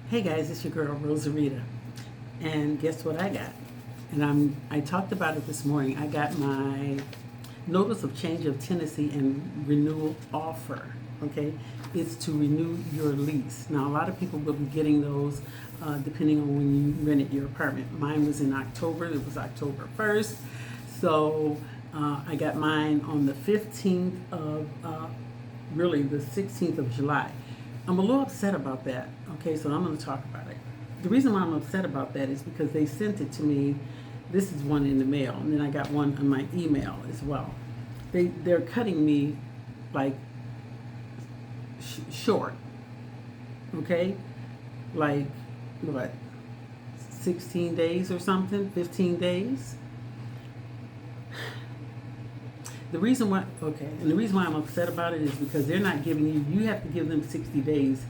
Hey guys, it's your girl Rosarita, and guess what I got? And I talked about it this morning. I got my notice of change of tenancy and renewal offer. Okay, it's to renew your lease. Now a lot of people will be getting those depending on when you rented your apartment. Mine was in October. It was October 1st, so I got mine on the 15th of really the 16th of July. I'm a little upset about that. Okay, so I'm going to talk about it. The reason why I'm upset about that is because they sent it to me. This is one in the mail, and then I got one on my email as well. They're cutting me like short. Okay, like what, 16 days or something, 15 days. The reason why I'm upset about it is because they're not giving you have to give them 60 days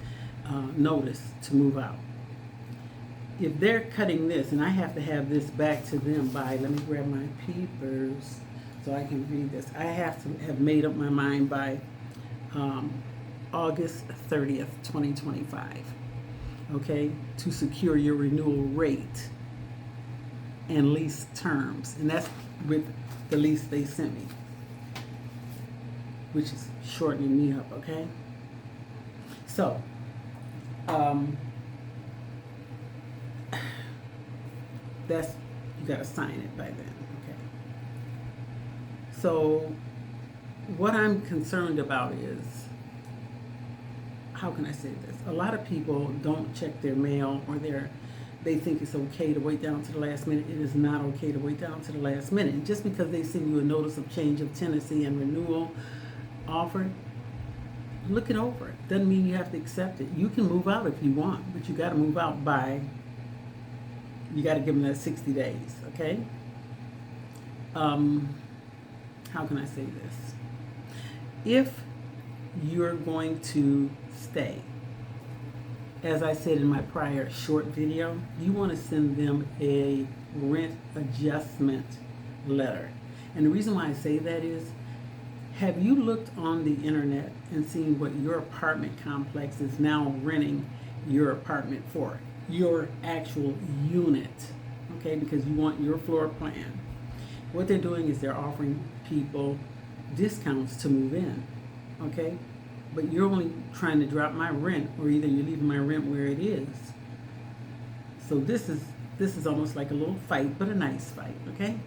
notice to move out. If they're cutting this, and I have to have this back to them by, let me grab my papers so I can read this. I have to have made up my mind by August 30th, 2025, okay, to secure your renewal rate and lease terms. And that's with the lease they sent me, which is shortening me up, okay? So, that's, you gotta sign it by then, okay? So, what I'm concerned about is, how can I say this? A lot of people don't check their mail, or they think it's okay to wait down to the last minute. It is not okay to wait down to the last minute. And just because they send you a notice of change of tenancy and renewal offer, look it over. Doesn't mean you have to accept it. You can move out if you want, but you got to move out by, you got to give them that 60 days, okay? How can I say this? If you're going to stay, as I said in my prior short video, you want to send them a rent adjustment letter. And the reason why I say that is, have you looked on the internet and seen what your apartment complex is now renting your apartment for? Your actual unit, okay? Because you want your floor plan. What they're doing is they're offering people discounts to move in, okay? But you're only trying to drop my rent, or either you're leaving my rent where it is. So this is almost like a little fight, but a nice fight, okay?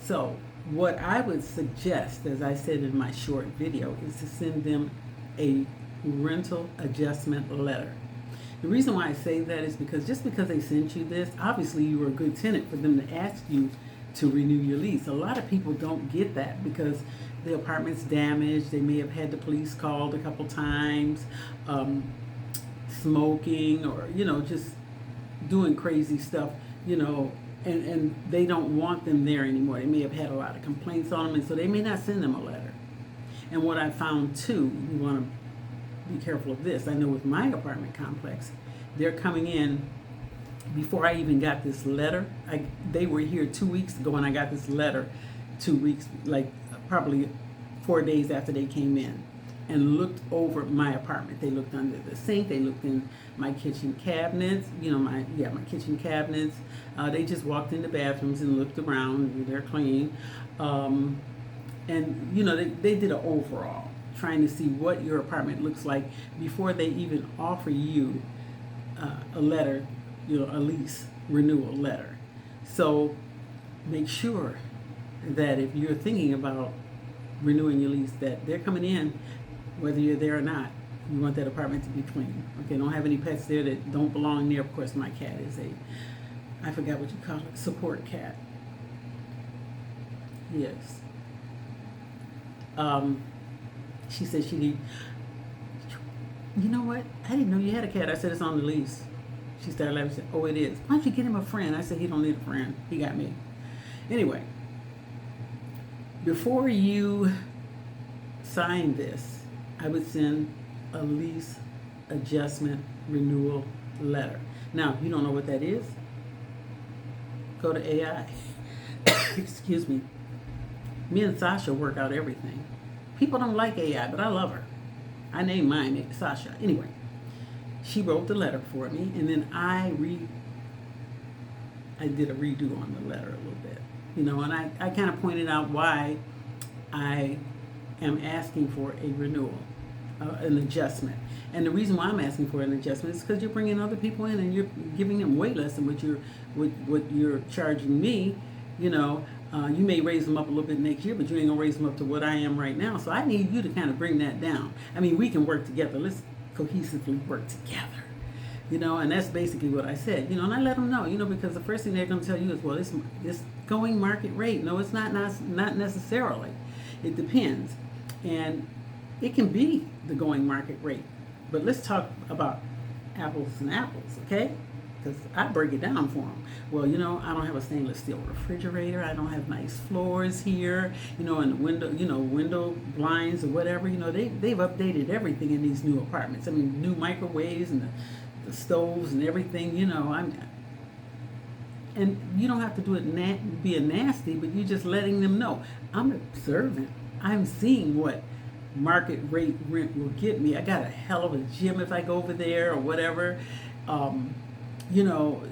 So what I would suggest, as I said in my short video, is to send them a rental adjustment letter. The reason why I say that is because just because they sent you this, obviously you were a good tenant for them to ask you to renew your lease. A lot of people don't get that because the apartment's damaged. They may have had the police called a couple times, smoking, or, just doing crazy stuff, and they don't want them there anymore. They may have had a lot of complaints on them, and so they may not send them a letter. And what I found too, you want to be careful of this. I know with my apartment complex, they're coming in before I even got this letter. They were here 2 weeks ago, and I got this letter 2 weeks, like probably 4 days after they came in, and looked over my apartment. They looked under the sink. They looked in my kitchen cabinets. My kitchen cabinets. They just walked in the bathrooms and looked around. They're clean, and they did an overall, trying to see what your apartment looks like before they even offer you a letter, a lease renewal letter. So make sure that if you're thinking about renewing your lease, that they're coming in, whether you're there or not. You want that apartment to be clean. Okay, don't have any pets there that don't belong there. Of course, my cat is I forgot what you call it, support cat. Yes. She said she need, you know what? I didn't know you had a cat. I said, it's on the lease. She started laughing. She said, oh, it is. Why don't you get him a friend? I said, he don't need a friend. He got me. Anyway, before you sign this, I would send a lease adjustment renewal letter. Now, if you don't know what that is, go to AI. Excuse me. Me and Sasha work out everything. People don't like AI, but I love her. I named mine Sasha. Anyway, She wrote the letter for me, and then I did a redo on the letter a little bit, and I kind of pointed out why I am asking for a renewal, an adjustment. And the reason why I'm asking for an adjustment is because you're bringing other people in and you're giving them way less than what you're charging me. You may raise them up a little bit next year, but you ain't gonna raise them up to what I am right now. So I need you to kind of bring that down. I mean, we can work together. Let's cohesively work together. And that's basically what I said. And I let them know. Because the first thing they're gonna tell you is, well, it's going market rate. No, it's not necessarily. It depends, and it can be the going market rate. But let's talk about apples and apples, okay? Because I break it down for them. Well, I don't have a stainless steel refrigerator. I don't have nice floors here, and the window blinds or whatever. They've updated everything in these new apartments. I mean, new microwaves and the stoves and everything. And you don't have to do it being nasty, but you're just letting them know. I'm observant. I'm seeing what market rate rent will get me. I got a hell of a gym if I go over there or whatever.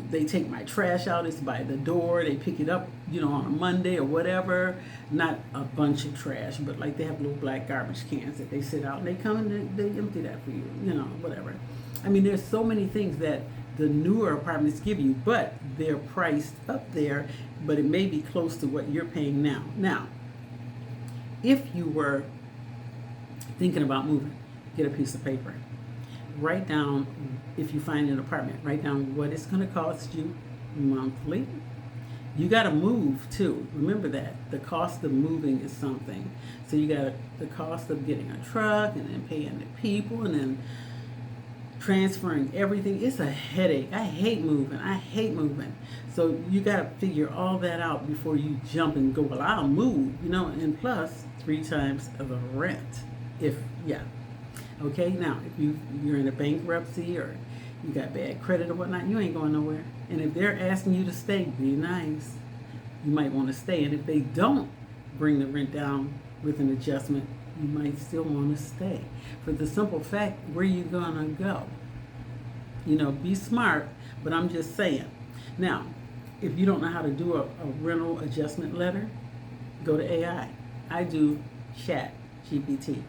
They take my trash out. It's by the door. They pick it up, on a Monday or whatever. Not a bunch of trash, but like they have little black garbage cans that they sit out and they come and they empty that for you, whatever. I mean, there's so many things that the newer apartments give you, but they're priced up there, but it may be close to what you're paying now. Now, if you were thinking about moving, get a piece of paper. Write down, if you find an apartment, write down what it's going to cost you monthly. You got to move too. Remember that. The cost of moving is something. So you got the cost of getting a truck and then paying the people and then transferring everything. It's a headache. I hate moving. So you got to figure all that out before you jump and go, well, I'll move, and plus 3 times the rent. Okay, now if you're in a bankruptcy or you got bad credit or whatnot, you ain't going nowhere. And if they're asking you to stay, be nice. You might want to stay. And if they don't bring the rent down with an adjustment, you might still want to stay. For the simple fact, where you gonna go? Be smart, but I'm just saying. Now, if you don't know how to do a rental adjustment letter, go to AI. I do Chat GPT.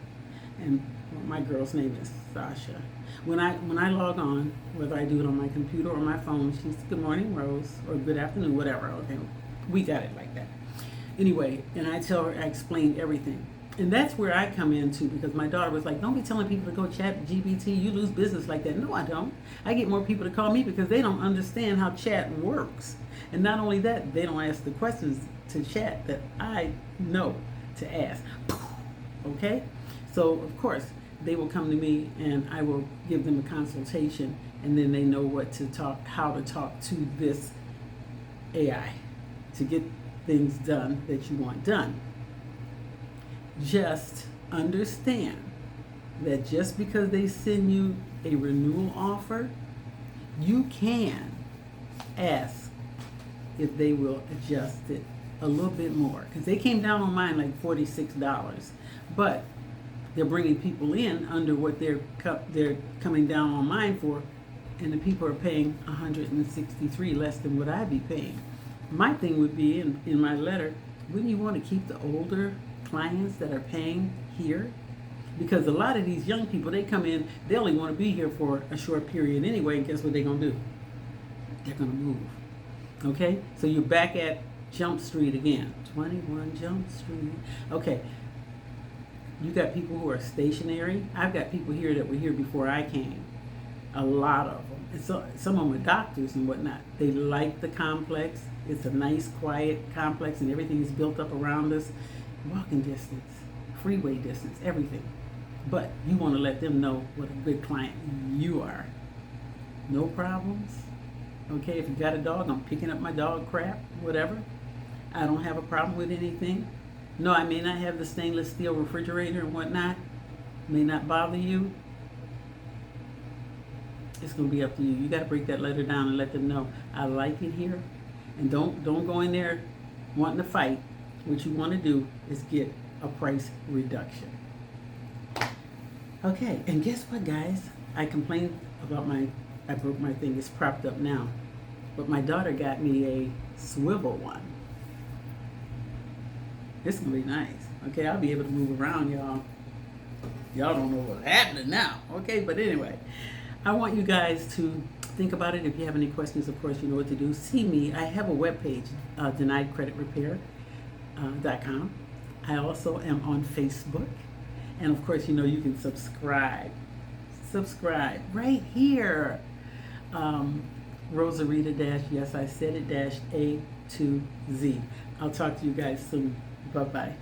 And my girl's name is Sasha. When I log on, whether I do it on my computer or my phone, she's good morning, Rose, or good afternoon, whatever. Okay, we got it like that. Anyway, and I tell her, I explain everything. And that's where I come into, because my daughter was like, don't be telling people to go Chat GPT, you lose business like that. No, I don't. I get more people to call me because they don't understand how chat works. And not only that, they don't ask the questions to chat that I know to ask. Okay? So, of course, they will come to me and I will give them a consultation, and then they know how to talk to this AI to get things done that you want done. Just understand that just because they send you a renewal offer, you can ask if they will adjust it a little bit more. Because they came down on mine like $46, but they're bringing people in under what they're coming down on mine for, and the people are paying $163 less than what I'd be paying. My thing would be in my letter, wouldn't you want to keep the older clients that are paying here? Because a lot of these young people, they come in, they only want to be here for a short period anyway, and guess what they're going to do? They're going to move. Okay? So you're back at Jump Street again. 21 Jump Street. Okay. You got people who are stationary. I've got people here that were here before I came. A lot of them. And so, some of them are doctors and whatnot. They like the complex. It's a nice, quiet complex, and everything is built up around us. Walking distance, freeway distance, everything. But you want to let them know what a good client you are. No problems. Okay, if you got a dog, I'm picking up my dog crap, whatever. I don't have a problem with anything. No, I may not have the stainless steel refrigerator and whatnot. May not bother you. It's going to be up to you. You got to break that letter down and let them know, I like it here. And don't go in there wanting to fight. What you want to do is get a price reduction. Okay, and guess what, guys? I complained about I broke my thing. It's propped up now. But my daughter got me a swivel one. It's gonna be nice. Okay, I'll be able to move around, y'all. Y'all don't know what's happening now. Okay, but anyway, I want you guys to think about it. If you have any questions, of course, you know what to do. See me. I have a webpage, deniedcreditrepair.com. I also am on Facebook. And of course, you know, you can subscribe. Subscribe right here. Rosarita yes, I said it, A to Z. I'll talk to you guys soon. Bye-bye.